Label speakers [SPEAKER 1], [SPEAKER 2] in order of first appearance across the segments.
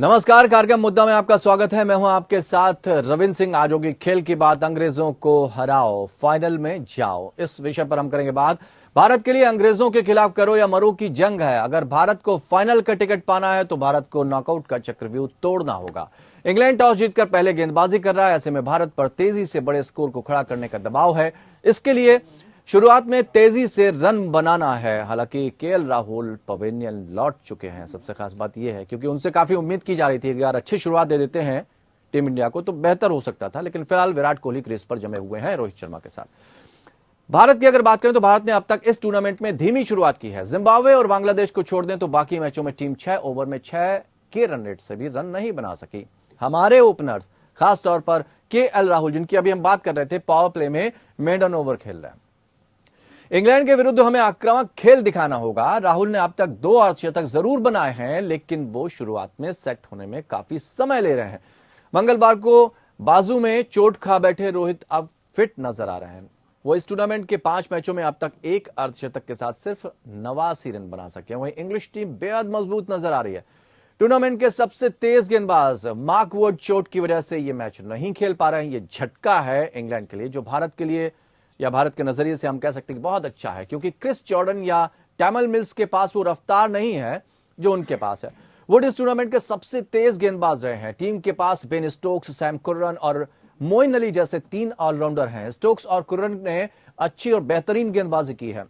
[SPEAKER 1] नमस्कार, कार्यक्रम मुद्दा में आपका स्वागत है। मैं हूं आपके साथ रविंद्र सिंह। आज होगी खेल की बात, अंग्रेजों को हराओ, फाइनल में जाओ। इस विषय पर हम करेंगे बात। भारत के लिए अंग्रेजों के खिलाफ करो या मरो की जंग है। अगर भारत को फाइनल का टिकट पाना है तो भारत को नॉकआउट का चक्रव्यूह तोड़ना होगा। इंग्लैंड टॉस जीतकर पहले गेंदबाजी कर रहा है, ऐसे में भारत पर तेजी से बड़े स्कोर को खड़ा करने का दबाव है। इसके लिए शुरुआत में तेजी से रन बनाना है। हालांकि केएल राहुल पवेलियन लौट चुके हैं। सबसे खास बात यह है क्योंकि उनसे काफी उम्मीद की जा रही थी कि यार अच्छी शुरुआत दे देते हैं टीम इंडिया को तो बेहतर हो सकता था, लेकिन फिलहाल विराट कोहली क्रीज पर जमे हुए हैं रोहित शर्मा के साथ। भारत की अगर बात करें तो भारत ने अब तक इस टूर्नामेंट में धीमी शुरुआत की है। जिम्बाब्वे और बांग्लादेश को छोड़ दें तो बाकी मैचों में टीम 6 ओवर में 6 के रन रेट से भी रन नहीं बना सकी। हमारे ओपनर्स खासतौर पर केएल राहुल, जिनकी अभी हम बात कर रहे थे, पावर प्ले में मेडन ओवर खेल रहे हैं। इंग्लैंड के विरुद्ध हमें आक्रामक खेल दिखाना होगा। राहुल ने अब तक 2 अर्धशतक जरूर बनाए हैं, लेकिन वो शुरुआत में सेट होने में काफी समय ले रहे हैं। मंगलवार को बाजू में चोट खा बैठे रोहित अब फिट नजर आ रहे हैं। वो इस टूर्नामेंट के 5 मैचों में अब तक 1 अर्धशतक के साथ सिर्फ 89 रन बना सके। वहीं इंग्लिश टीम बेहद मजबूत नजर आ रही है। टूर्नामेंट के सबसे तेज गेंदबाज मार्क वुड चोट की वजह से ये मैच नहीं खेल पा रहे हैं। ये झटका है इंग्लैंड के लिए, जो भारत के लिए या भारत के नजरिए से हम कह सकते हैं कि बहुत अच्छा है, क्योंकि क्रिस जॉर्डन या टैमल मिल्स के पास वो रफ्तार नहीं है जो उनके पास है। वुड इस टूर्नामेंट के सबसे तेज गेंदबाज रहे हैं। टीम के पास बेन स्टोक्स, सैम कुर्रन और मोइन अली जैसे 3 ऑलराउंडर हैं। स्टोक्स और कुर्रन ने अच्छी और बेहतरीन गेंदबाजी की है।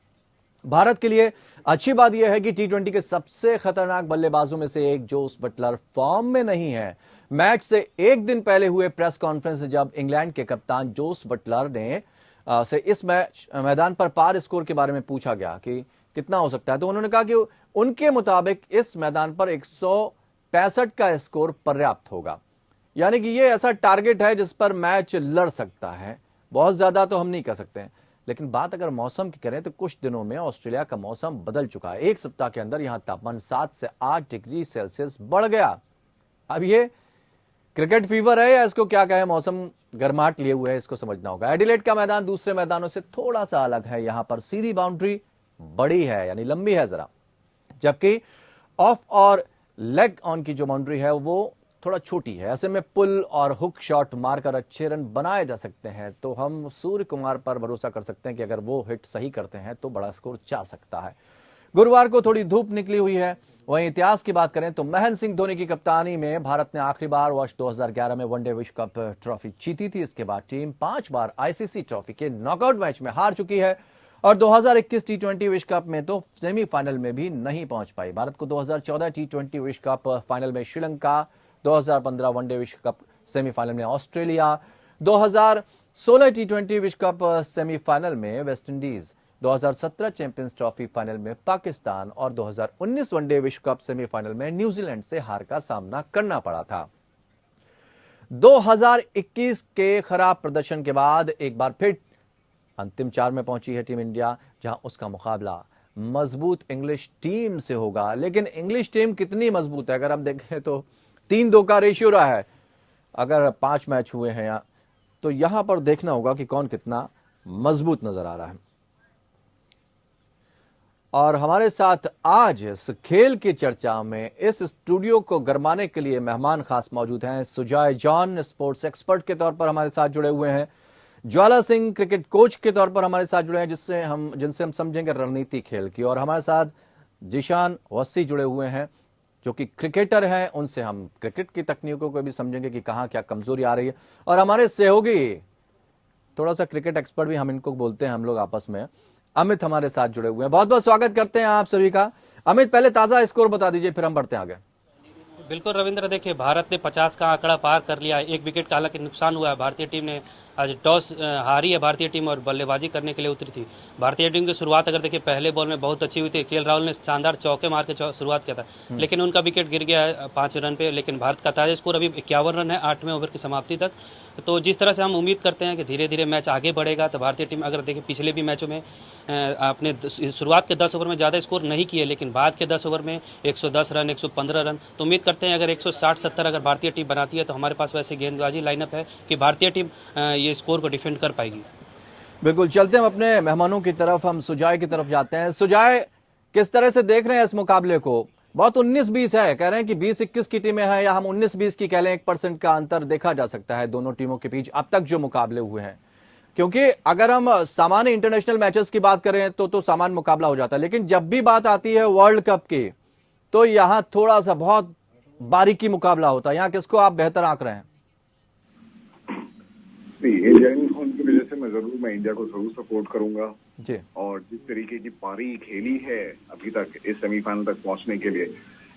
[SPEAKER 1] भारत के लिए अच्छी बात यह है कि टी20 के सबसे खतरनाक बल्लेबाजों में से एक जोस बटलर फॉर्म में नहीं है। मैच से एक दिन पहले हुए प्रेस कॉन्फ्रेंस में जब इंग्लैंड के कप्तान जोस बटलर ने से इस मैदान पर पार स्कोर के बारे में पूछा गया कि कितना हो सकता है, तो उन्होंने कहा कि उनके मुताबिक इस मैदान पर 165 का स्कोर पर्याप्त होगा। यानी कि ये ऐसा टारगेट है जिस पर मैच लड़ सकता है। बहुत ज्यादा तो हम नहीं कह सकते हैं, लेकिन बात अगर मौसम की करें तो कुछ दिनों में ऑस्ट्रेलिया का मौसम बदल चुका है। एक सप्ताह के अंदर यहां तापमान 7 से 8 डिग्री सेल्सियस बढ़ गया। अब ये क्रिकेट फीवर है या इसको क्या कहें, मौसम गर्माहट लिए हुए है, इसको समझना होगा। एडिलेड का मैदान दूसरे मैदानों से थोड़ा सा अलग है। यहां पर सीधी बाउंड्री बड़ी है, यानी लंबी है जरा, जबकि ऑफ और लेग ऑन की जो बाउंड्री है वो थोड़ा छोटी है। ऐसे में पुल और हुक शॉट मारकर अच्छे रन बनाए जा सकते हैं। तो हम सूर्य कुमार पर भरोसा कर सकते हैं कि अगर वो हिट सही करते हैं तो बड़ा स्कोर जा सकता है। गुरुवार को थोड़ी धूप निकली हुई है। वहीं इतिहास की बात करें तो महेंद्र सिंह धोनी की कप्तानी में भारत ने आखिरी बार वर्ष 2011 में वनडे विश्व कप ट्रॉफी जीती थी। इसके बाद टीम 5 बार आईसीसी ट्रॉफी के नॉकआउट मैच में हार चुकी है और 2021 टी20 विश्व कप में तो सेमीफाइनल में भी नहीं पहुंच पाई। भारत को 2014 टी20 विश्व कप फाइनल में श्रीलंका, 2015 वनडे विश्व कप सेमीफाइनल में ऑस्ट्रेलिया, 2016 टी20 विश्व कप सेमीफाइनल में वेस्टइंडीज, 2017 चैंपियंस ट्रॉफी फाइनल में पाकिस्तान और 2019 वनडे विश्व कप सेमीफाइनल में न्यूजीलैंड से हार का सामना करना पड़ा था। 2021 के खराब प्रदर्शन के बाद एक बार फिर अंतिम 4 में पहुंची है टीम इंडिया, जहां उसका मुकाबला मजबूत इंग्लिश टीम से होगा। लेकिन इंग्लिश टीम कितनी मजबूत है, अगर हम देखें तो 3-2 का रेशियो रहा है। अगर 5 मैच हुए हैं तो यहां पर देखना होगा कि कौन कितना मजबूत नजर आ रहा है। और हमारे साथ आज इस खेल की चर्चा में इस स्टूडियो को गरमाने के लिए मेहमान खास मौजूद हैं। सुजॉय जॉन स्पोर्ट्स एक्सपर्ट के तौर पर हमारे साथ जुड़े हुए हैं। ज्वाला सिंह क्रिकेट कोच के तौर पर हमारे साथ जुड़े हैं, जिनसे हम समझेंगे रणनीति खेल की। और हमारे साथ जिशान वस्सी जुड़े हुए हैं, जो कि क्रिकेटर हैं। उनसे हम क्रिकेट की तकनीकों को भी समझेंगे कि कहाँ क्या कमजोरी आ रही है। और हमारे सहयोगी थोड़ा सा क्रिकेट एक्सपर्ट भी हम इनको बोलते हैं हम लोग आपस में, अमित हमारे साथ जुड़े हुए हैं। बहुत बहुत स्वागत करते हैं आप सभी का। अमित, पहले ताजा स्कोर बता दीजिए, फिर हम बढ़ते हैं आगे।
[SPEAKER 2] बिल्कुल रविंद्र, देखिए भारत ने 50 का आंकड़ा पार कर लिया है। 1 विकेट का हालांकि नुकसान हुआ है। भारतीय टीम ने आज टॉस हारी है भारतीय टीम और बल्लेबाजी करने के लिए उतरी थी। भारतीय टीम की शुरुआत अगर देखिए पहले बॉल में बहुत अच्छी हुई थी। केएल राहुल ने शानदार चौके मार के शुरुआत किया था, लेकिन उनका विकेट गिर गया है 5 रन पे। लेकिन भारत का ताजा स्कोर अभी 51 रन है 8वें ओवर की समाप्ति तक। तो जिस तरह से हम उम्मीद करते हैं कि धीरे धीरे मैच आगे बढ़ेगा, तो भारतीय टीम अगर देखिए पिछले भी मैचों में आपने शुरुआत के 10 ओवर में ज़्यादा स्कोर नहीं किए, लेकिन बाद के 10 ओवर में 110 रन, 115 रन। तो उम्मीद करते हैं अगर 160-70 अगर भारतीय टीम बनाती है तो हमारे पास वैसे गेंदबाजी लाइनअप है कि भारतीय टीम ये स्कोर को डिफेंड कर पाएगी।
[SPEAKER 1] बिल्कुल, चलते हैं अपने मेहमानों की तरफ। हम सुजॉय की तरफ जाते हैं। सुजॉय, किस तरह से देख रहे हैं इस मुकाबले को? बहुत 19-20 है, कह रहे हैं कि 20-21 की टीमें हैं, या हम 19-20 की कह लें, 1% का अंतर देखा जा सकता है दोनों टीमों के बीच अब तक जो मुकाबले हुए हैं। क्योंकि अगर हम सामान्य इंटरनेशनल मैचेस की बात करें तो सामान्य मुकाबला हो जाता है, लेकिन जब भी बात आती है वर्ल्ड कप की तो यहां थोड़ा सा बहुत बारीकी मुकाबला होता है। यहां किसको आप बेहतर आंक रहे हैं?
[SPEAKER 3] इंडियन होने की वजह से मैं इंडिया को जरूर सपोर्ट करूंगा
[SPEAKER 1] जी।
[SPEAKER 3] और जिस तरीके की पारी खेली है अभी तक इस सेमीफाइनल तक पहुंचने के लिए,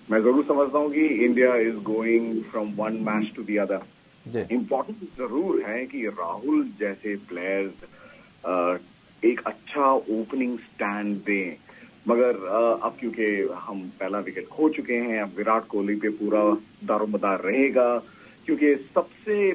[SPEAKER 3] मैं जरूर समझता हूं कि India is going from one match to the other. Important जरूर है कि राहुल जैसे प्लेयर्स एक अच्छा ओपनिंग स्टैंड दें, मगर अब क्योंकि हम पहला विकेट खो चुके हैं, अब विराट कोहली पे पूरा दारोमदार रहेगा, क्योंकि सबसे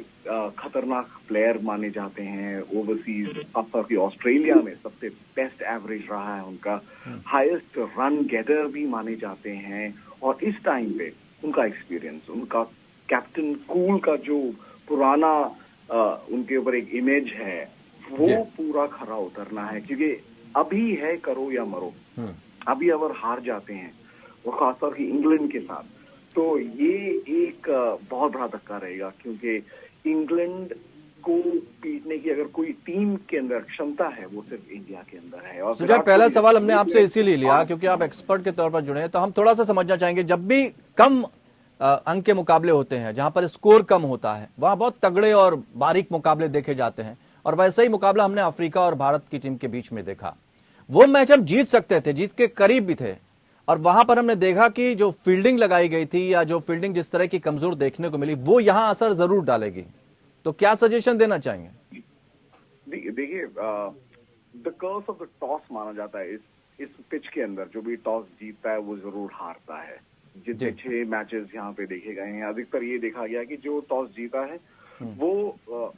[SPEAKER 3] खतरनाक प्लेयर माने जाते हैं ओवरसीज। अब की ऑस्ट्रेलिया में सबसे बेस्ट एवरेज रहा है उनका, हाईएस्ट रन गेटर भी माने जाते हैं, और इस टाइम पे उनका एक्सपीरियंस, उनका कैप्टन कूल का जो पुराना उनके ऊपर एक इमेज है, वो पूरा खरा उतरना है, क्योंकि अभी है करो या मरो। अभी अगर हार जाते हैं, और खासतौर की इंग्लैंड के साथ, तो ये एक बहुत बड़ा धक्का रहेगा, क्योंकि इंग्लैंड को पीटने की अगर कोई टीम के अंदर क्षमता है, वो सिर्फ इंडिया के अंदर है। और
[SPEAKER 1] सुजय, पहला सवाल हमने आपसे इसीलिए लिया क्योंकि आप एक्सपर्ट के तौर पर जुड़े हैं, तो हम थोड़ा सा समझना चाहेंगे, जब भी कम अंक के मुकाबले होते हैं, जहां पर स्कोर कम होता है, वहां बहुत तगड़े और बारीक मुकाबले देखे जाते हैं, और वैसा ही मुकाबला हमने अफ्रीका और भारत की टीम के बीच में देखा। वो मैच हम जीत सकते थे, जीत के करीब भी थे, और वहां पर हमने देखा कि जो फील्डिंग लगाई गई थी, या जो फील्डिंग जिस तरह की कमजोर देखने को मिली, वो यहां असर जरूर डालेगी। तो क्या सजेशन देना चाहेंगे?
[SPEAKER 3] देखिए, the curse of the toss माना जाता है इस पिच के अंदर। जो भी टॉस जीतता है वो जरूर हारता है। जितने 6 मैचेस यहाँ पे देखे गए हैं, अधिकतर ये देखा गया कि जो टॉस जीता है वो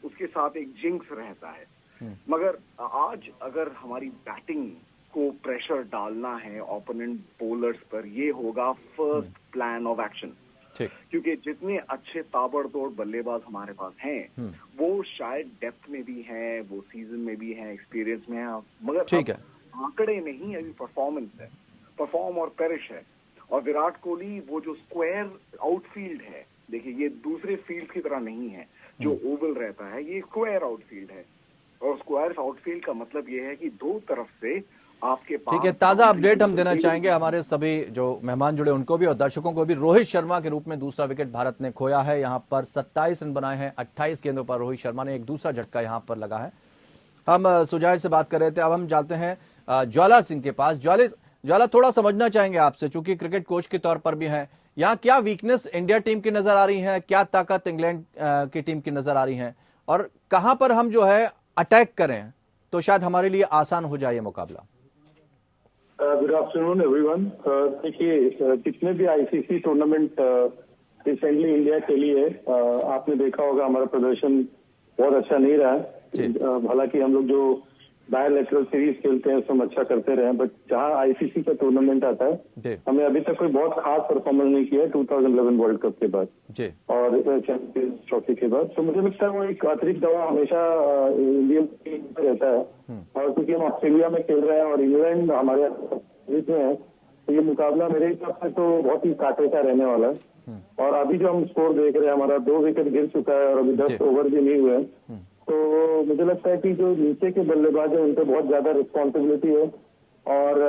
[SPEAKER 3] उसके साथ एक जिंक्स रहता है। मगर आज अगर हमारी बैटिंग को प्रेशर डालना है ओपोनेंट बॉलर्स पर, ये होगा फर्स्ट प्लान ऑफ एक्शन, क्योंकि जितने अच्छे ताबड़तोड़ बल्लेबाज हमारे पास हैं, वो शायद डेप्थ में भी हैं, वो सीजन में भी हैं, एक्सपीरियंस में हैं, मगर आंकड़े नहीं, अभी परफॉर्मेंस है, परफॉर्म और पेरिश है। और विराट कोहली वो जो स्क्वायर आउटफील्ड है, देखिए ये दूसरे फील्ड की तरह नहीं है जो ओवल रहता है, ये स्क्वायर आउटफील्ड है, और स्क्वायर आउटफील्ड का मतलब ये है कि दो तरफ से आपके पास।
[SPEAKER 1] ठीक है, ताजा अपडेट हम देना चाहेंगे हमारे सभी जो मेहमान जुड़े उनको भी और दर्शकों को भी। रोहित शर्मा के रूप में दूसरा विकेट भारत ने खोया है। यहां पर 27 रन बनाए हैं 28 गेंदों पर रोहित शर्मा ने। एक दूसरा झटका यहां पर लगा है। हम सुजय से बात कर रहे थे, अब हम जाते हैं ज्वाला सिंह के पास। ज्वाला, थोड़ा समझना चाहेंगे आपसे, चूंकि क्रिकेट कोच के तौर पर भी हैं, यहाँ क्या वीकनेस इंडिया टीम की नजर आ रही है, क्या ताकत इंग्लैंड की टीम की नजर आ रही है, और कहां पर हम जो है अटैक करें तो शायद हमारे लिए आसान हो जाए ये मुकाबला?
[SPEAKER 4] Good afternoon everyone. देखिए, जितने भी आईसीसी टूर्नामेंट रिसेंटली इंडिया खेली है, आपने देखा होगा हमारा प्रदर्शन बहुत अच्छा नहीं रहा है। हालांकि हम लोग जो बायलैटरल सीरीज खेलते हैं उसमें अच्छा करते रहे, बट जहां आईसीसी का टूर्नामेंट आता है, हमने अभी तक कोई बहुत खास परफॉर्मेंस नहीं किया 2011 वर्ल्ड कप के बाद और चैंपियंस ट्रॉफी के बाद। तो मुझे लगता है वो एक अतिरिक्त दवा हमेशा इंडियन टीम में रहता है, और क्योंकि हम ऑस्ट्रेलिया में खेल रहे हैं और इंग्लैंड हमारे में है, तो ये मुकाबला मेरे हिसाब से तो बहुत ही कांटे का रहने वाला है। और अभी जो हम स्कोर देख रहे हैं, हमारा 2 विकेट गिर चुका है और अभी 10 ओवर भी नहीं हुए, तो मुझे लगता है कि जो नीचे के बल्लेबाज है उन पर बहुत ज्यादा रिस्पॉन्सिबिलिटी है, और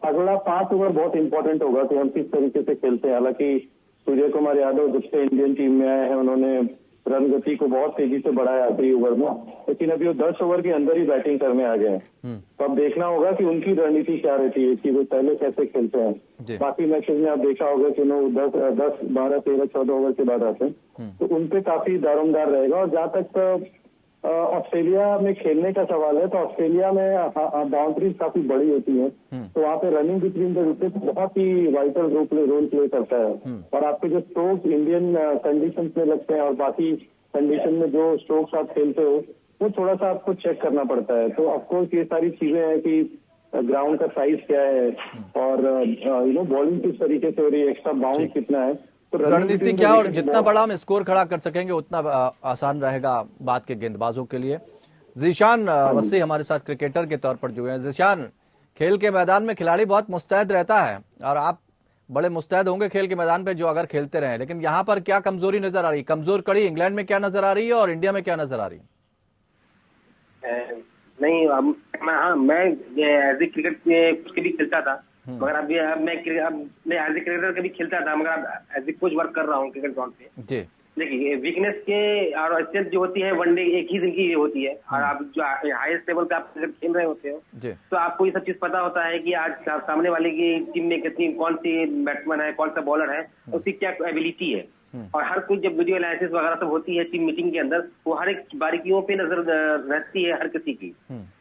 [SPEAKER 4] अगला 5 ओवर बहुत इंपॉर्टेंट होगा कि हम किस तरीके से खेलते हैं। हालांकि सूर्य कुमार यादव जब से इंडियन टीम में आए हैं, उन्होंने रन गति को बहुत तेजी से बढ़ाया आखिरी ओवर में, लेकिन अभी वो 10 ओवर के अंदर ही बैटिंग करने आ गए हैं। तो अब देखना होगा कि उनकी रणनीति क्या रहती है, कि वो पहले कैसे खेलते हैं। बाकी मैचेस में आप देखा होगा कि वो 10, 12, 13, 14 ओवर के बाद आते हैं, तो उनपे काफी दारोमदार रहेगा। और जहां तक ऑस्ट्रेलिया में खेलने का सवाल है, तो ऑस्ट्रेलिया में बाउंड्रीज काफी बड़ी होती है, तो वहाँ पे रनिंग बिटवीन द विकेट बहुत ही वाइटल रोल प्ले करता है। और आपके जो स्ट्रोक्स इंडियन कंडीशंस में लगते हैं और बाकी कंडीशन में जो स्ट्रोक्स आप खेलते हो, वो थोड़ा सा आपको चेक करना पड़ता है। तो ऑफकोर्स ये सारी चीजें हैं कि ग्राउंड का साइज क्या है, और बॉलिंग किस तरीके से हो रही है, एक्स्ट्रा बाउंस कितना है, तो
[SPEAKER 1] रणनीति क्या, और जितना बड़ा हम स्कोर खड़ा कर सकेंगे उतना आसान रहेगा बात के गेंदबाजों के लिए। जीशान वसी हमारे साथ क्रिकेटर के तौर पर जुड़े हैं। जीशान, खेल के मैदान में खिलाड़ी बहुत मुस्तैद रहता है, और आप बड़े मुस्तैद होंगे खेल के मैदान पे जो अगर खेलते रहे, लेकिन यहाँ पर क्या कमजोरी नजर आ रही है? कमजोर कड़ी इंग्लैंड में क्या नजर आ रही है और इंडिया में क्या नजर आ रही है?
[SPEAKER 5] नहीं, मैं एज ए क्रिकेट के भी खेलता था, मगर अब मैं एज ए क्रिकेटर के भी खेलता था, मगर अब एज ए कोच वर्क कर रहा हूँ क्रिकेट ग्राउंड पे।
[SPEAKER 1] जी
[SPEAKER 5] देखिए, वीकनेस के और स्ट्रेंथ जो होती है वनडे एक ही दिन की होती है, और आप जो हाईएस्ट लेवल पे आप क्रिकेट खेल रहे होते हो
[SPEAKER 1] जी
[SPEAKER 5] तो आपको ये सब चीज पता होता है कि आज सामने वाले की टीम में कितनी, कौन सी बैट्समैन है, कौन सा बॉलर है, उसकी क्या एबिलिटी है। और हर कोई जब वीडियो एनालिसिस वगैरह सब होती है टीम मीटिंग के अंदर, वो हर एक बारीकियों पे नजर रहती है हर किसी की,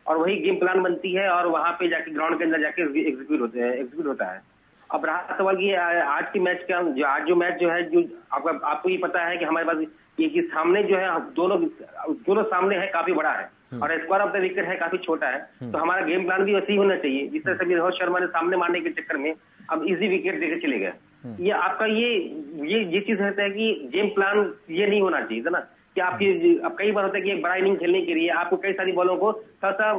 [SPEAKER 5] और वही गेम प्लान बनती है और वहां पे जाके ग्राउंड के अंदर जाके एग्जीक्यूट होता है। अब रहा सवाल की आज की मैच का, जो मैच जो है, जो आपको ये पता है कि हमारे पास ये सामने जो है दोनों सामने है, काफी बड़ा है, और स्क्वायर ऑफ द विकेट है, काफी छोटा है। तो हमारा गेम प्लान भी वैसे ही होना चाहिए, जिस तरह से रोहित शर्मा ने सामने मारने के चक्कर में अब इजी विकेट देके चले गए। ये आपका ये चीज रहता है कि गेम प्लान ये नहीं होना चाहिए था ना, कि अब कई बार होता है कि एक बड़ा इनिंग खेलने के लिए आपको कई सारी बॉलों को थोड़ा सा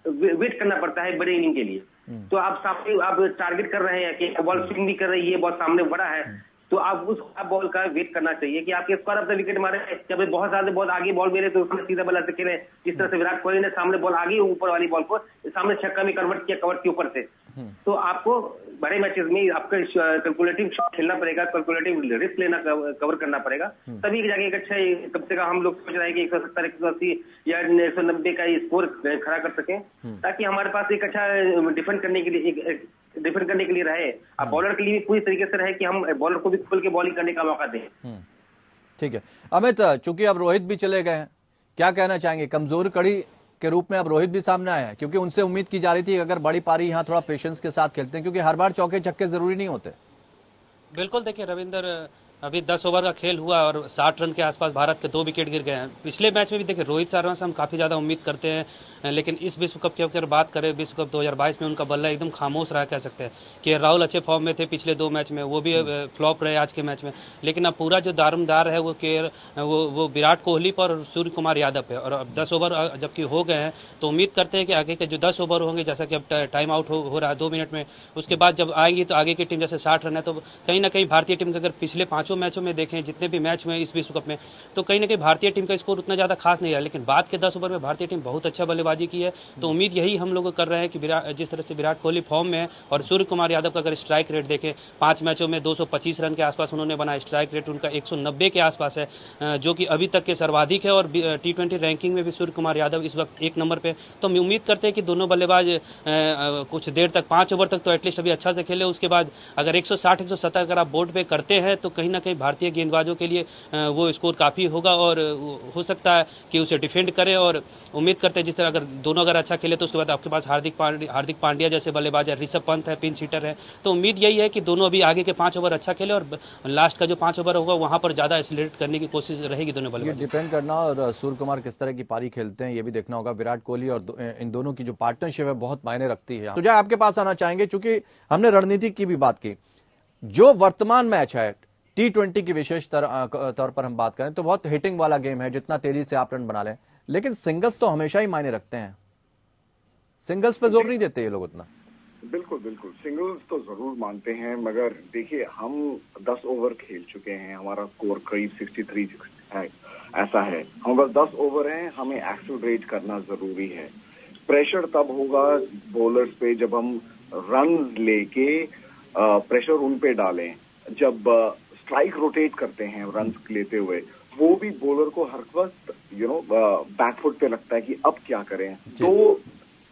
[SPEAKER 5] वेट करना पड़ता है बड़े इनिंग के लिए। तो आप सामने आप टारगेट कर रहे हैं कि बॉल स्विंग भी कर रही है, बॉल सामने बड़ा है, तो आप उस बॉल का वेट करना चाहिए कि आपके स्क्वायर ऑफ द विकेट मारे, जब बहुत ज्यादा बॉल आगे बॉल मेरे तो उसमें सीधा बॉल ऐसे खेले, जिस तरह से विराट कोहली ने सामने बॉल आगे ऊपर वाली बॉल को सामने छक्का में कन्वर्ट किया कवर के ऊपर से। तो आपको बड़े मैचेस में आपका कैलकुलेटिव शॉट खेलना पड़ेगा, कैलकुलेटिव रिस्क लेना, कवर करना पड़ेगा, तभी जाके एक अच्छा, कम से कम हम लोग सोच रहे हैं कि 170, 180 या 190 का स्कोर खड़ा कर सकें, ताकि हमारे पास एक अच्छा डिफेंड करने के लिए रहे। अब बॉलर के लिए भी पूरी तरीके से रहे कि हम बॉलर को भी खुल के बॉलिंग करने का मौका दें।
[SPEAKER 1] ठीक है अमित, चूंकि अब रोहित भी चले गए हैं, क्या कहना चाहेंगे? कमजोर कड़ी के रूप में अब रोहित भी सामने आया है, क्योंकि उनसे उम्मीद की जा रही थी कि अगर बड़ी पारी यहाँ थोड़ा पेशेंस के साथ खेलते हैं, क्योंकि हर बार चौके छक्के जरूरी नहीं होते।
[SPEAKER 2] बिल्कुल, देखिए रविंदर, अभी 10 ओवर का खेल हुआ और 60 रन के आसपास भारत के 2 विकेट गिर गए हैं। पिछले मैच में भी देखिए रोहित शर्मा से हम काफ़ी ज़्यादा उम्मीद करते हैं, लेकिन इस विश्व कप की अगर बात करें, विश्व कप 2022 में उनका बल्ला एकदम खामोश रहा, कह सकते हैं कि राहुल अच्छे फॉर्म में थे पिछले 2 मैच में, वो भी फ्लॉप रहे आज के मैच में। लेकिन अब पूरा जो दारोमदार है वो विराट कोहली पर और सूर्य कुमार यादव पे, और अब 10 ओवर जबकि हो गए हैं तो उम्मीद करते हैं कि आगे के जो 10 ओवर होंगे, जैसा कि अब टाइम आउट हो रहा है 2 मिनट में, उसके बाद जब आएंगी तो आगे की टीम जैसे 60 रन है, तो कहीं ना कहीं भारतीय टीम के अगर पिछले 5 मैचों में देखें, जितने भी मैच हुए इस विश्व कप में, तो कहीं ना कहीं भारतीय टीम का स्कोर उतना ज्यादा खास नहीं रहा, लेकिन बाद के 10 ओवर में भारतीय टीम बहुत अच्छा बल्लेबाजी की है। तो उम्मीद यही हम लोग कर रहे हैं कि जिस तरह से विराट कोहली फॉर्म में है और सूर्य कुमार यादव का अगर स्ट्राइक रेट देखें, 5 मैचों में 225 रन के आसपास उन्होंने बनाया, स्ट्राइक रेट उनका 190 के आसपास है, जो कि अभी तक के सर्वाधिक है, और T20 रैंकिंग में भी सूर्य कुमार यादव इस वक्त 1 नंबर पे। तो हम उम्मीद करते हैं कि दोनों बल्लेबाज कुछ देर तक, 5 ओवर तक तो एटलीस्ट अभी अच्छा से खेले, उसके बाद अगर 160, 170 अगर आप बोर्ड पे करते हैं तो कहीं ना कहीं भारतीय गेंदबाजों के लिए वो स्कोर काफी होगा, और हो सकता है कि उसे डिफेंड करे। और उम्मीद करते हैं जिस तरह दोनों अगर अच्छा खेले तो उसके बाद आपके पास हार्दिक पांड्या जैसे बल्लेबाज है, ऋषभ पंत है, पिंच हिटर है, तो उम्मीद यही है कि दोनों अभी आगे के 5 ओवर अच्छा खेले और लास्ट का जो 5 ओवर होगा वहां पर ज्यादा एक्सीलरेट करने की कोशिश रहेगी दोनों बल्लेबाज।
[SPEAKER 1] डिपेंड करना, और सूर्य कुमार किस तरह की पारी खेलते हैं ये भी देखना होगा। विराट कोहली और इन दोनों की जो पार्टनरशिप है बहुत मायने रखती है। तो जो आपके पास आना चाहेंगे, चूंकि हमने रणनीति की भी बात की, जो वर्तमान मैच है T20 की विशेष तौर पर हम बात करें तो बहुत हिटिंग वाला गेम है, जितना तेजी से आप रन बना लें, लेकिन सिंगल्स तो हमेशा ही मायने रखते हैं। सिंगल्स पे जोर नहीं देते ये लोग उतना।
[SPEAKER 3] बिल्कुल बिल्कुल, सिंगल्स तो जरूर मानते हैं, मगर देखिए हम 10 ओवर खेल चुके हैं, हमारा स्कोर करीब 63 है, ऐसा है, हम बस 10 ओवर हैं, हमें एक्सेलरेट करना जरूरी है। प्रेशर तब होगा बॉलर्स पे जब हम रन लेके प्रेशर उन पे डालें, जब स्ट्राइक रोटेट करते हैं रन लेते हुए, वो भी बॉलर को हर वक्त बैकफुट पे लगता है कि अब क्या करें। तो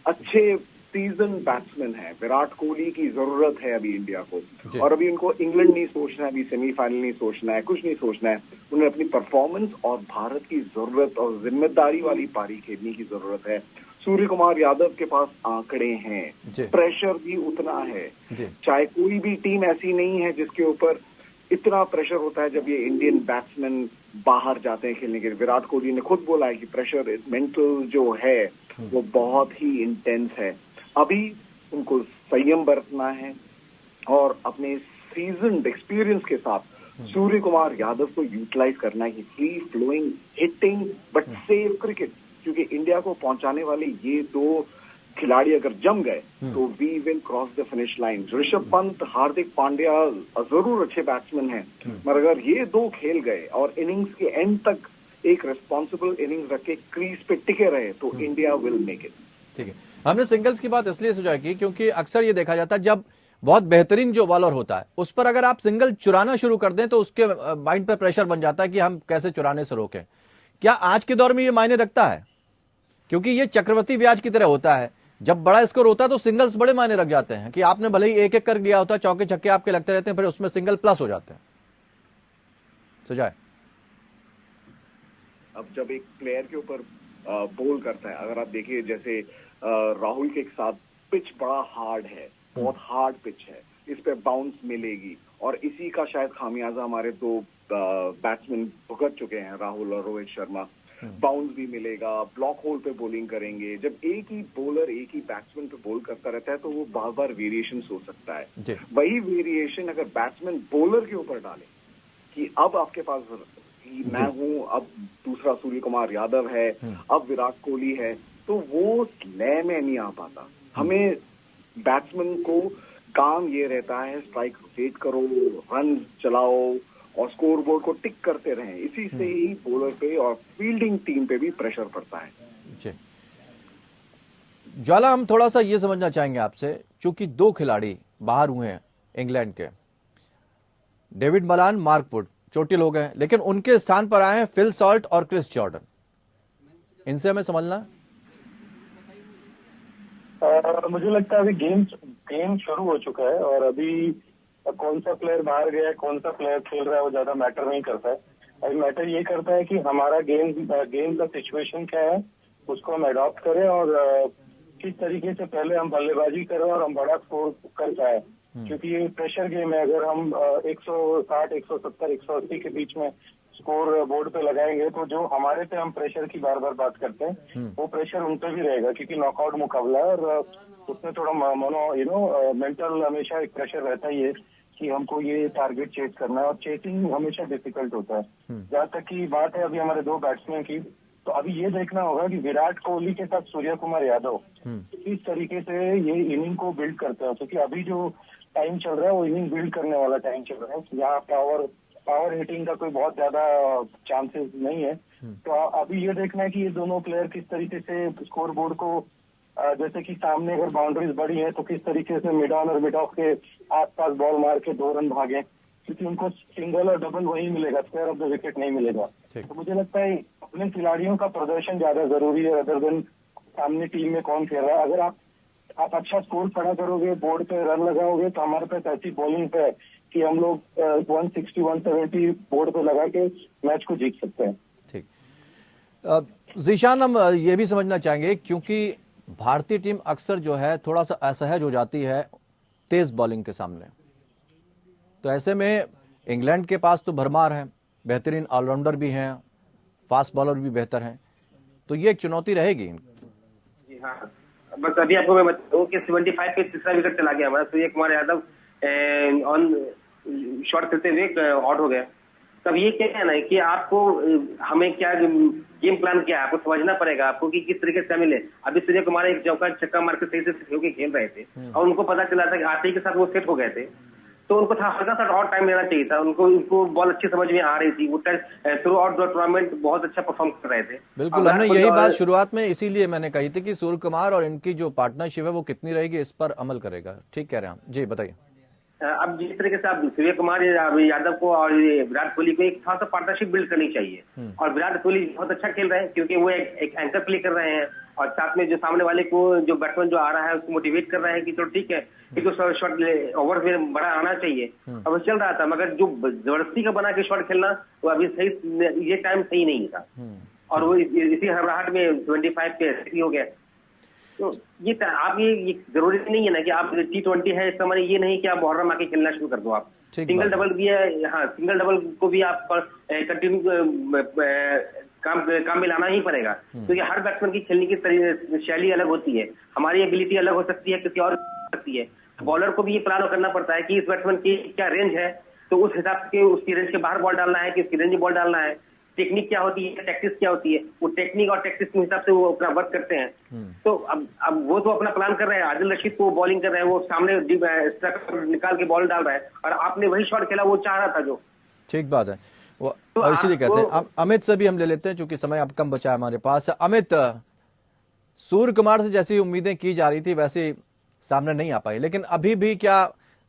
[SPEAKER 3] अच्छे सीजन बैट्समैन है, विराट कोहली की जरूरत है अभी इंडिया को, और अभी उनको इंग्लैंड नहीं सोचना है, अभी सेमीफाइनल नहीं सोचना है, कुछ नहीं सोचना है, उन्हें अपनी परफॉर्मेंस और भारत की जरूरत और जिम्मेदारी वाली पारी खेलने की जरूरत है। सूर्य कुमार यादव के पास आंकड़े हैं, प्रेशर भी उतना है, चाहे कोई भी टीम ऐसी नहीं है जिसके ऊपर इतना प्रेशर होता है जब ये इंडियन बैट्समैन बाहर जाते हैं खेलने के लिए। विराट कोहली ने खुद बोला है कि प्रेशर मेंटल जो है वो बहुत ही इंटेंस है। अभी उनको संयम बरतना है और अपने सीजन्ड एक्सपीरियंस के साथ सूर्य कुमार यादव को यूटिलाइज करना है, free flowing hitting but safe cricket, क्योंकि इंडिया को पहुंचाने वाले ये 2 खिलाड़ी अगर जम गए तो we will cross the finish line. Rishabh Pant, Hardik Pandya जरूर अच्छे बैट्समैन हैं, मगर अगर ये दो खेल गए और इनिंग्स के एंड तक एक रिस्पॉन्सिबल इनिंग्स रख के क्रीज पे टिके रहे तो इंडिया विल मेक इट।
[SPEAKER 1] ठीक है, हमने सिंगल्स की बात इसलिए सुझाव की क्योंकि अक्सर ये देखा जाता है जब बहुत बेहतरीन जो बॉलर होता है उस पर अगर आप सिंगल चुराना शुरू कर दें तो उसके माइंड पर प्रेशर बन जाता है कि हम कैसे चुराने से रोकें। क्या आज के दौर में ये मायने रखता है? क्योंकि ये चक्रवर्ती ब्याज की तरह होता है, जब बड़ा स्कोर होता है तो सिंगल्स बड़े मायने रख जाते हैं कि आपने भले ही एक एक कर लिया होता है, चौके छक्के आपके लगते रहते हैं, फिर उसमें सिंगल प्लस हो जाते हैं। सुझाव
[SPEAKER 3] अब जब एक प्लेयर के ऊपर बोल करता है, अगर आप देखिए जैसे राहुल के साथ पिच बड़ा हार्ड है, बहुत हार्ड पिच है, इस पे बाउंस मिलेगी और इसी का शायद खामियाजा हमारे दो बैट्समैन भुगत चुके हैं, राहुल और रोहित शर्मा। बाउंस भी मिलेगा, ब्लॉक होल पे बॉलिंग करेंगे। जब एक ही बॉलर एक ही बैट्समैन पे बॉल करता रहता है तो वो बार बार वेरिएशन हो सकता है। वही वेरिएशन अगर बैट्समैन बॉलर के ऊपर डाले कि अब आपके पास मैं हूं, अब दूसरा सूर्य कुमार यादव है, अब विराट कोहली है, तो वो लय में नहीं आ पाता। हमें बैट्समैन को काम ये रहता है स्ट्राइक रोटेट करो, रन चलाओ और स्कोर बोर्ड को टिक करते रहें। इसी से ही बॉलर पे और फील्डिंग टीम पे भी प्रेशर पड़ता है।
[SPEAKER 1] जी ज्वाला, हम थोड़ा सा ये समझना चाहेंगे आपसे, चूंकि दो खिलाड़ी बाहर हुए हैं इंग्लैंड के, डेविड मलान, मार्क वुड चोटिल हो गए, लेकिन उनके स्थान पर आए हैं फिल सॉल्ट और क्रिस जॉर्डन। इनसे हमें समझना
[SPEAKER 4] मुझे लगता है अभी गेम शुरू हो चुका है और अभी कौन सा प्लेयर बाहर गया है, कौन सा प्लेयर खेल रहा है, वो ज्यादा मैटर नहीं करता है। अभी मैटर ये करता है कि हमारा गेम का सिचुएशन क्या है, उसको हम अडॉप्ट करें और किस तरीके से पहले हम बल्लेबाजी करें और हम बड़ा स्कोर कर पाए। क्योंकि ये प्रेशर गेम है, अगर हम 160, 170, 180 के बीच में स्कोर बोर्ड पे लगाएंगे तो जो हमारे पे हम प्रेशर की बार बार बात करते हैं वो प्रेशर उन पे भी रहेगा, क्योंकि नॉकआउट मुकाबला है और उसमें थोड़ा मेंटल हमेशा एक प्रेशर रहता ही है कि हमको ये टारगेट चेस करना है और चेसिंग हमेशा डिफिकल्ट होता है। जहाँ तक की बात है अभी हमारे दो बैट्समैन की, तो अभी ये देखना होगा कि विराट कोहली के साथ सूर्य कुमार यादव किस तरीके से ये इनिंग को बिल्ड करते हैं, क्योंकि अभी जो टाइम चल रहा है वो इनिंग बिल्ड करने वाला टाइम चल रहा है, यहाँ पावर हिटिंग का कोई बहुत ज्यादा चांसेस नहीं है। तो अभी ये देखना है कि ये दोनों प्लेयर किस तरीके से स्कोर बोर्ड को, जैसे कि सामने अगर बाउंड्रीज बड़ी है तो किस तरीके से मिड ऑन और मिड ऑफ के आसपास बॉल मार के 2 रन भागे, क्योंकि उनको सिंगल और डबल वही मिलेगा, स्क्वायर ऑफ द विकेट नहीं मिलेगा। तो मुझे लगता है अपने खिलाड़ियों का प्रदर्शन ज्यादा जरूरी है अदर देन सामने टीम में कौन खेल रहा है। अगर आप अच्छा स्कोर खड़ा करोगे, बोर्ड पे रन लगाओगे, तो हमारे पास ऐसी बॉलिंग पे है कि हम लोग 160, 170 बोर्ड पे लगा के मैच को जीत सकते हैं।
[SPEAKER 1] ठीक, जीशान, हम ये भी समझना चाहेंगे क्योंकि भारतीय टीम अक्सर जो है थोड़ा सा असहज हो जाती है तेज बॉलिंग के सामने, तो ऐसे में इंग्लैंड के पास तो भरमार है, बेहतरीन ऑलराउंडर भी हैं, फास्ट बॉलर भी बेहतर हैं, तो ये एक चुनौती रहेगी।
[SPEAKER 5] जी हाँ, बस अभी आपको मैं बताऊं कि 75 पे तीसरा विकेट चला गया हमारा, सूर्य कुमार यादव ऑन शॉट खेलते हुए आउट हो गया। तब ये क्या है ना कि आपको हमें क्या गेम प्लान क्या है आपको समझना पड़ेगा आपको कि किस तरीके से मिले। अभी सूर्य कुमार एक चौका छक्का मार के सही से खेल रहे थे और उनको पता चला था कि आते ही के साथ वो सेट हो गए थे, तो उनको था हल्का सा और टाइम लेना चाहिए था। उनको बॉल अच्छी समझ में आ रही थी, वो थ्रू आउट द टूर्नामेंट बहुत अच्छा परफॉर्म कर रहे थे।
[SPEAKER 1] बिल्कुल, हमने यही बात शुरुआत में इसीलिए मैंने कही थी कि सूर्य कुमार और इनकी जो पार्टनरशिप है वो कितनी रहेगी, इस पर अमल करेगा। ठीक कह रहे हैं आप जी, बताइए।
[SPEAKER 5] अब जिस तरीके से आप सूर्य कुमार यादव को और विराट कोहली को एक थोड़ा सा पार्टनरशिप बिल्ड करनी चाहिए। और विराट कोहली बहुत अच्छा खेल रहे हैं क्योंकि वो एक एंकर प्ले कर रहे हैं और साथ में जो सामने वाले को जो बैट्समैन जो आ रहा है उसको मोटिवेट कर रहे हैं कि चलो ठीक है क्योंकि शॉट ओवर में बड़ा आना चाहिए। अब वो चल रहा था, मगर जो जबरदस्ती का बना के शॉट खेलना वो अभी सही, ये टाइम सही नहीं था और वो इसी हड़बड़ाहट में 25 पे हो गया। तो ये आप ये जरूरी नहीं है ना कि आप T20 है इसका माने ये नहीं कि आप बॉर्डर मार के खेलना शुरू कर दो। आप सिंगल डबल भी है, हाँ सिंगल डबल को भी आप कंटिन्यू काम में लाना ही पड़ेगा क्योंकि हर बैट्समैन की खेलने की शैली अलग होती है, हमारी एबिलिटी अलग हो सकती है, किसी और सकती है। बॉलर को भी ये प्लान करना पड़ता है कि इस बैट्समैन की क्या रेंज है, तो उस हिसाब से उसकी रेंज के बाहर बॉल डालना है कि उसकी रेंज में बॉल डालना है। टेक्निक क्या होती है, टैक्टिस क्या होती है, वो टेक्निक और टैक्टिस के हिसाब से वो अपना वर्क करते हैं। तो अब वो तो अपना प्लान कर रहे हैं, आदिल रशीद को बॉलिंग कर रहे हैं, वो सामने स्ट्राइकर निकाल के बॉल डाल रहा है और आपने वही शॉट खेला वो चाह रहा था जो।
[SPEAKER 1] ठीक बात है वो,
[SPEAKER 5] तो
[SPEAKER 1] और इसीलिए कहते हैं।
[SPEAKER 5] वो-
[SPEAKER 1] अमित से भी हम ले लेते हैं क्योंकि समय अब कम बचा है हमारे पास। अमित, सूर्य कुमार से जैसी उम्मीदें की जा रही थी वैसे सामने नहीं आ पाई, लेकिन अभी भी क्या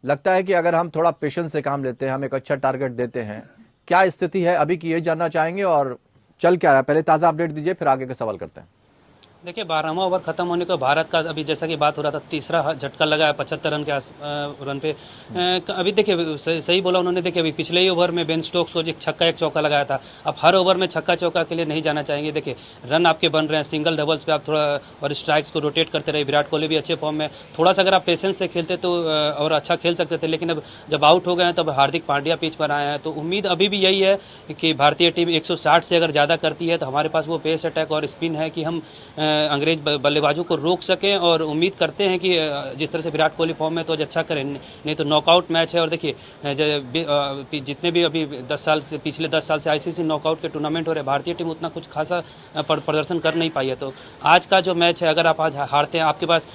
[SPEAKER 1] लगता है कि अगर हम थोड़ा पेशेंस से काम लेते हैं, हम एक अच्छा टारगेट देते हैं, क्या स्थिति है अभी की, ये जानना चाहेंगे और चल क्या रहा है? पहले ताजा अपडेट दीजिए, फिर आगे का सवाल करते हैं।
[SPEAKER 2] देखिए 12वां ओवर खत्म होने को भारत का अभी जैसा कि बात हो रहा था तीसरा झटका लगा है 75 रन के रन पे। अभी देखिए सही बोला उन्होंने। देखिए अभी पिछले ही ओवर में बेन स्टोक्स को एक छक्का एक चौका लगाया था। अब हर ओवर में छक्का चौका के लिए नहीं जाना चाहेंगे। देखिए रन आपके बन रहे हैं, सिंगल डबल्स पे आप थोड़ा और स्ट्राइक्स को रोटेट करते रहे। विराट कोहली भी अच्छे फॉर्म में, थोड़ा सा अगर आप पेशेंस से खेलते तो और अच्छा खेल सकते थे, लेकिन अब जब आउट हो गए हैं तब हार्दिक पांड्या पिच पर आए हैं। तो उम्मीद अभी भी यही है कि भारतीय टीम 160 से अगर ज़्यादा करती है तो हमारे पास वो पेस अटैक और स्पिन है कि हम अंग्रेज बल्लेबाजों को रोक सकें। और उम्मीद करते हैं कि जिस तरह से विराट कोहली फॉर्म में तो आज अच्छा करें, नहीं तो नॉकआउट मैच है। और देखिए जितने भी अभी 10 साल से पिछले 10 साल से आईसीसी नॉकआउट के टूर्नामेंट हो रहे, भारतीय टीम उतना कुछ खासा प्रदर्शन कर नहीं पाई है। तो आज का जो मैच है, अगर आप आज हारते हैं, आपके पास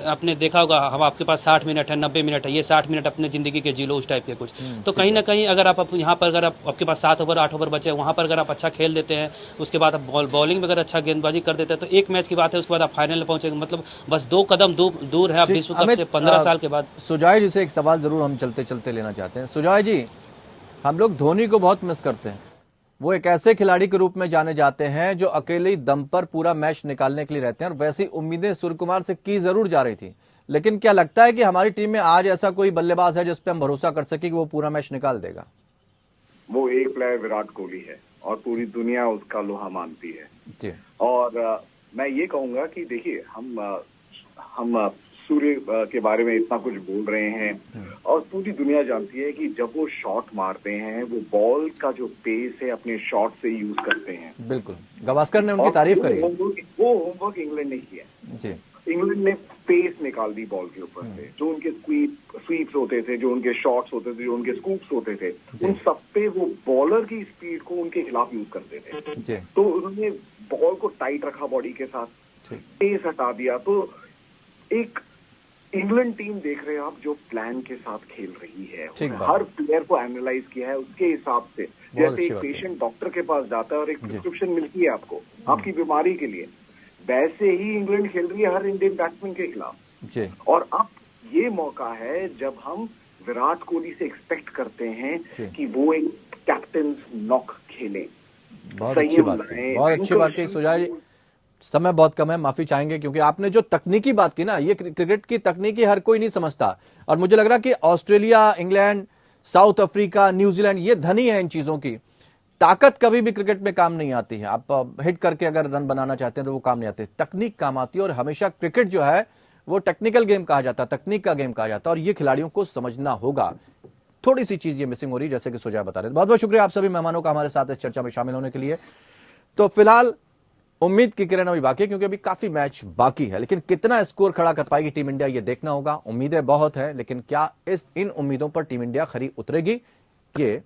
[SPEAKER 2] आपने देखा होगा हम आपके पास 60 मिनट है, 90 मिनट है, ये 60 मिनट अपने जिंदगी के जी लो उस टाइप के कुछ। तो कहीं ना कहीं अगर आप यहाँ पर अगर आपके पास 7 ओवर 8 ओवर बचे, वहाँ पर अगर आप अच्छा खेल देते हैं, उसके बाद आप बॉलिंग में अगर अच्छा गेंदबाजी कर देते हैं, तो एक मैच की बात है, उसके बाद आप फाइनल में पहुंचेंगे। मतलब बस 2 कदम दूर है आप विश्व कप से 15 साल के बाद।
[SPEAKER 1] सुजॉय जी से एक सवाल जरूर हम चलते चलते लेना चाहते हैं। सुजॉय जी, हम लोग धोनी को बहुत मिस करते हैं। वो एक ऐसे खिलाड़ी के रूप में जाने जाते हैं जो अकेले दम पर पूरा मैच निकालने के लिए रहते हैं, और वैसी उम्मीदें सूर्य कुमार से की जरूर जा रही थी। लेकिन क्या लगता है कि हमारी टीम में आज ऐसा कोई बल्लेबाज है जिस पे हम भरोसा कर सके कि वो पूरा मैच निकाल देगा?
[SPEAKER 3] वो एक प्लेयर विराट कोहली है और पूरी दुनिया उसका लोहा मानती है
[SPEAKER 1] जी।
[SPEAKER 3] और मैं ये कहूंगा कि देखिए हम सूर्य के बारे में इतना कुछ बोल रहे हैं और पूरी दुनिया जानती है कि जब वो शॉट मारते हैं वो बॉल का जो पेस है अपने शॉट से यूज करते हैं।
[SPEAKER 1] बिल्कुल, गावस्कर ने उनकी तारीफ करी।
[SPEAKER 3] वो होमवर्क इंग्लैंड ने किया।
[SPEAKER 1] जी।
[SPEAKER 3] इंग्लैंड ने पेस निकाल दी बॉल के ऊपर से, जो उनके स्वीप्स होते थे, जो उनके शॉट्स होते थे, जो उनके स्कूप्स होते थे, उन सब पे वो बॉलर की स्पीड को उनके खिलाफ यूज करते थे।
[SPEAKER 1] जी।
[SPEAKER 3] तो उन्होंने बॉल को टाइट रखा बॉडी के साथ, पेस हटा दिया। तो एक इंग्लैंड टीम देख रहे हो आप जो प्लान के साथ खेल रही है, हर प्लेयर को एनालाइज किया है उसके हिसाब से। जैसे एक पेशेंट डॉक्टर के पास जाता है और एक प्रिस्क्रिप्शन मिलती है आपको आपकी बीमारी के लिए, वैसे ही इंग्लैंड खेल रही है हर इंडियन बैट्समैन के खिलाफ। और अब ये मौका है जब हम विराट कोहली से एक्सपेक्ट करते हैं कि वो एक कैप्टन नॉक खेले।
[SPEAKER 1] बहुत अच्छी बात की सुजॉय जी। समय बहुत कम है, माफी चाहेंगे क्योंकि आपने जो तकनीकी बात की ना, ये क्रिकेट की तकनीकी हर कोई नहीं समझता। और मुझे लग रहा कि Australia, England, south Africa, New Zealand ये धनी है इन चीजों की। ताकत कभी भी क्रिकेट में काम नहीं आती है। आप हिट करके अगर रन बनाना चाहते हैं तो वो काम नहीं आते, तकनीक काम आती है। और हमेशा क्रिकेट जो है वो टेक्निकल गेम कहा जाता है, तकनीक का गेम कहा जाता है, और ये खिलाड़ियों को समझना होगा। थोड़ी सी चीज ये मिसिंग हो रही है, जैसे कि सुजॉय बता रहे थे। बहुत बहुत शुक्रिया आप सभी मेहमानों का हमारे साथ इस चर्चा में शामिल होने के लिए। तो फिलहाल उम्मीद की किरण अभी बाकी है क्योंकि अभी काफी मैच बाकी है, लेकिन कितना स्कोर खड़ा कर पाएगी टीम इंडिया ये देखना होगा। उम्मीदें बहुत है, लेकिन क्या इन उम्मीदों पर टीम इंडिया खरी उतरेगी, ये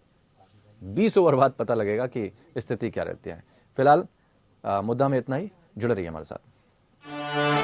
[SPEAKER 1] 20 ओवर बाद पता लगेगा कि स्थिति क्या रहती है। फिलहाल मुद्दा में इतना ही। जुड़े रहिए हमारे साथ।